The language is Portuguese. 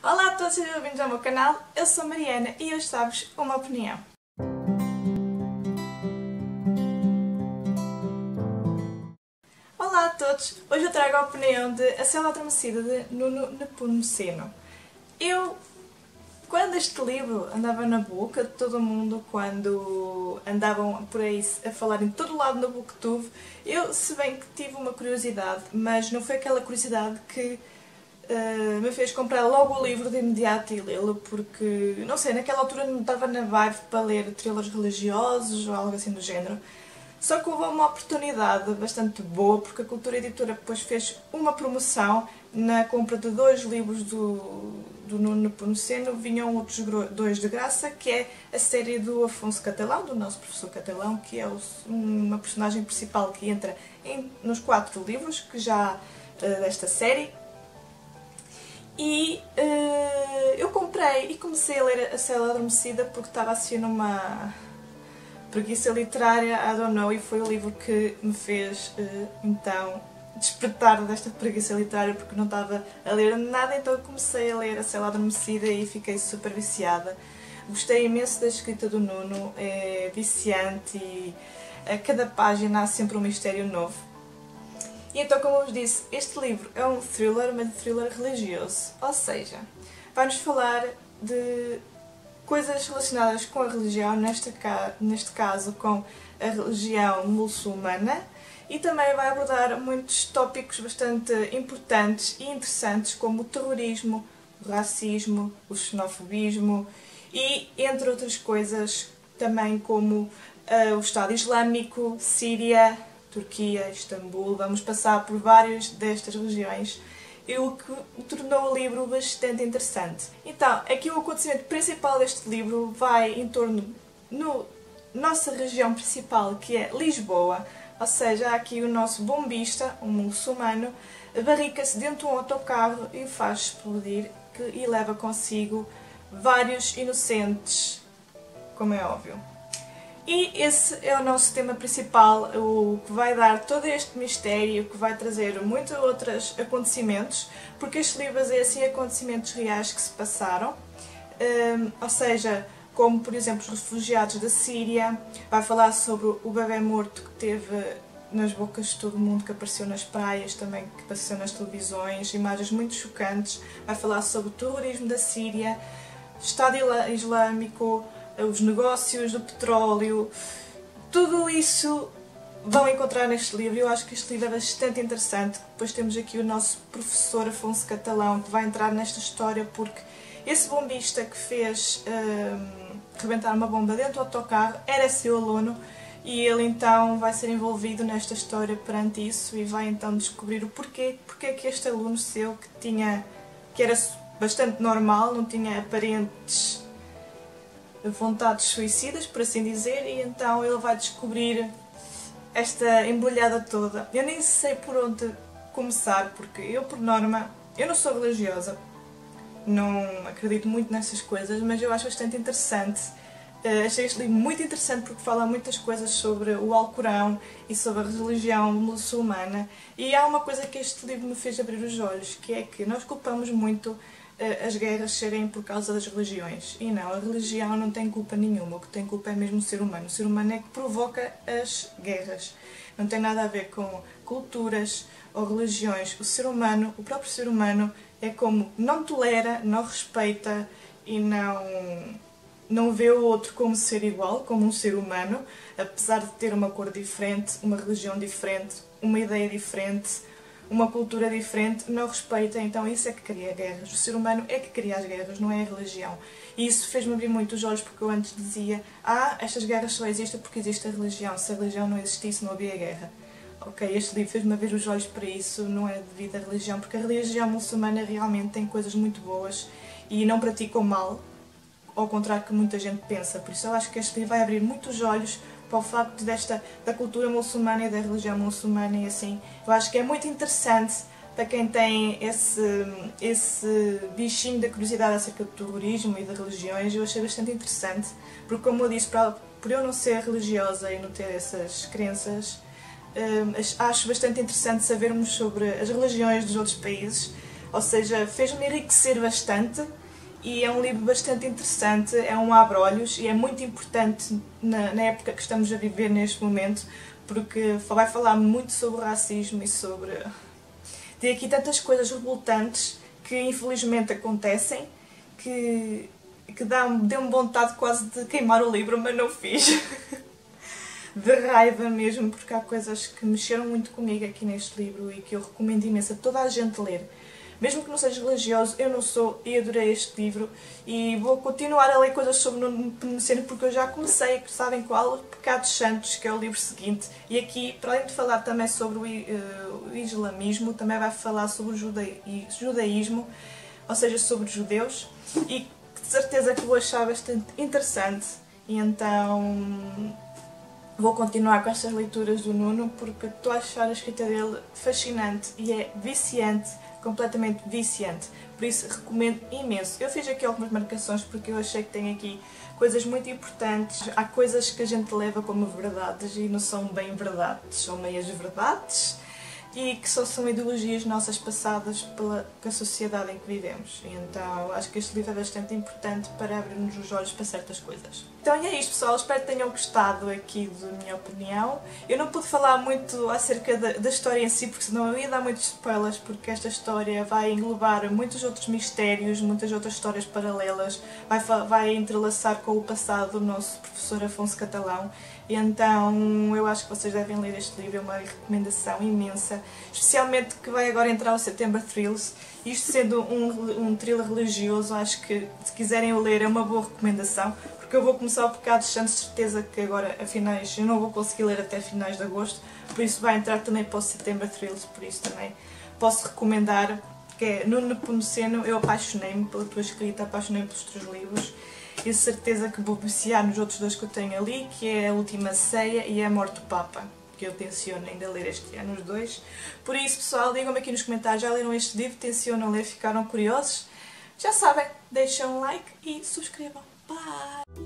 Olá a todos, sejam bem-vindos ao meu canal. Eu sou a Mariana e hoje trago-vos uma opinião. Olá a todos, hoje eu trago a opinião de A Cela Adormecida de Nuno Nepomuceno. Quando este livro andava na boca de todo o mundo, quando andavam por aí a falar em todo o lado no Booktube, se bem que tive uma curiosidade, mas não foi aquela curiosidade que me fez comprar logo o livro de imediato e lê-lo, porque, não sei, naquela altura não estava na vibe para ler thrillers religiosos ou algo assim do género. Só que houve uma oportunidade bastante boa, porque a Cultura Editora depois fez uma promoção na compra de 2 livros do Nuno Nepomuceno, vinham outros 2 de graça, que é a série do Afonso Catalão, do nosso professor Catalão, que é uma personagem principal que entra nos 4 livros que já desta série. E eu comprei e comecei a ler A Cela Adormecida porque estava assim numa preguiça literária, I don't know, e foi o livro que me fez então despertar desta preguiça literária porque não estava a ler nada, então eu comecei a ler A Cela Adormecida e fiquei super viciada. Gostei imenso da escrita do Nuno, é viciante e a cada página há sempre um mistério novo. E então, como eu vos disse, este livro é um thriller, mas um thriller religioso, ou seja, vai-nos falar de coisas relacionadas com a religião, neste caso com a religião muçulmana, e também vai abordar muitos tópicos bastante importantes e interessantes, como o terrorismo, o racismo, o xenofobismo e, entre outras coisas, também como o Estado Islâmico, Síria, Turquia, Istambul. Vamos passar por várias destas regiões, e o que tornou o livro bastante interessante. Então, aqui o acontecimento principal deste livro vai em torno na nossa região principal, que é Lisboa, ou seja, há aqui o nosso bombista, um muçulmano, barrica-se dentro de um autocarro e o faz explodir e leva consigo vários inocentes, como é óbvio. E esse é o nosso tema principal, o que vai dar todo este mistério, que vai trazer muitos outros acontecimentos, porque este livro é assim acontecimentos reais que se passaram, ou seja, como por exemplo os refugiados da Síria, vai falar sobre o bebê morto que teve nas bocas de todo mundo, que apareceu nas praias, também que apareceu nas televisões, imagens muito chocantes, vai falar sobre o terrorismo da Síria, Estado Islâmico, os negócios do petróleo, tudo isso vão encontrar neste livro. Eu acho que este livro é bastante interessante. Depois temos aqui o nosso professor Afonso Catalão, que vai entrar nesta história porque esse bombista que fez rebentar uma bomba dentro do autocarro era seu aluno, e ele então vai ser envolvido nesta história perante isso e vai então descobrir o porquê que este aluno seu, que era bastante normal, não tinha aparentes vontades suicidas, por assim dizer, e então ele vai descobrir esta embrulhada toda. Eu nem sei por onde começar, porque eu, por norma, eu não sou religiosa, não acredito muito nessas coisas, mas eu acho bastante interessante. Achei este livro muito interessante porque fala muitas coisas sobre o Alcorão e sobre a religião muçulmana, e há uma coisa que este livro me fez abrir os olhos, que é que nós culpamos muito as guerras serem por causa das religiões. E não, a religião não tem culpa nenhuma, o que tem culpa é mesmo o ser humano. O ser humano é que provoca as guerras. Não tem nada a ver com culturas ou religiões. O próprio ser humano é como não tolera, não respeita e não vê o outro como ser igual, como um ser humano, apesar de ter uma cor diferente, uma religião diferente, uma ideia diferente, uma cultura diferente, não respeita, então isso é que cria guerras. O ser humano é que cria as guerras, não é a religião. E isso fez-me abrir muito os olhos, porque eu antes dizia estas guerras só existem porque existe a religião. Se a religião não existisse, não havia guerra. Ok, este livro fez-me abrir os olhos para isso, não é devido à religião, porque a religião muçulmana realmente tem coisas muito boas e não pratica o mal, ao contrário que muita gente pensa. Por isso eu acho que este livro vai abrir muitos olhos para o facto da cultura muçulmana e da religião muçulmana, e assim, eu acho que é muito interessante para quem tem esse bichinho da curiosidade acerca do terrorismo e das religiões. Eu achei bastante interessante, porque como eu disse, por eu não ser religiosa e não ter essas crenças, acho bastante interessante sabermos sobre as religiões dos outros países, ou seja, fez-me enriquecer bastante e é um livro bastante interessante, é um abre-olhos e é muito importante na época que estamos a viver neste momento, porque vai falar muito sobre o racismo e sobre... Tem aqui tantas coisas revoltantes que infelizmente acontecem que deu-me vontade quase de queimar o livro, mas não fiz. De raiva mesmo, porque há coisas que mexeram muito comigo aqui neste livro e que eu recomendo imenso a toda a gente ler. Mesmo que não seja religioso, eu não sou e adorei este livro e vou continuar a ler coisas sobre o Nuno Nepomuceno porque eu já comecei, sabem qual? Pecados Santos, que é o livro seguinte. E aqui, para além de falar também sobre o islamismo, também vai falar sobre o judaísmo, ou seja, sobre os judeus, e de certeza que vou achar bastante interessante. E então vou continuar com estas leituras do Nuno porque estou a achar a escrita dele fascinante e é viciante, completamente viciante. Por isso recomendo imenso. Eu fiz aqui algumas marcações porque eu achei que tem aqui coisas muito importantes. Há coisas que a gente leva como verdades e não são bem verdades, são meias verdades. E que só são ideologias nossas passadas pela sociedade em que vivemos. E então acho que este livro é bastante importante para abrir-nos os olhos para certas coisas. Então é isto, pessoal, espero que tenham gostado aqui da minha opinião. Eu não pude falar muito acerca da história em si, porque senão eu ia dar muitos spoilers, porque esta história vai englobar muitos outros mistérios, muitas outras histórias paralelas, vai entrelaçar com o passado do nosso professor Afonso Catalão. E então eu acho que vocês devem ler este livro, é uma recomendação imensa, especialmente que vai agora entrar o September Thrills. Isto sendo um thriller religioso, acho que se quiserem o ler é uma boa recomendação, porque eu vou começar o Pecados Santos, certeza que agora a finais, eu não vou conseguir ler até finais de agosto, por isso vai entrar também para o September Thrills, por isso também posso recomendar, que é Nuno Nepomuceno. Eu apaixonei-me pela tua escrita, apaixonei-me pelos teus livros. E de certeza que vou viciar nos outros dois que eu tenho ali, que é A Última Ceia e A Morte do Papa, que eu tenciono ainda ler este ano, os dois. Por isso, pessoal, digam-me aqui nos comentários, já leram este livro, tencionam ler, ficaram curiosos? Já sabem, deixem um like e subscrevam. Bye!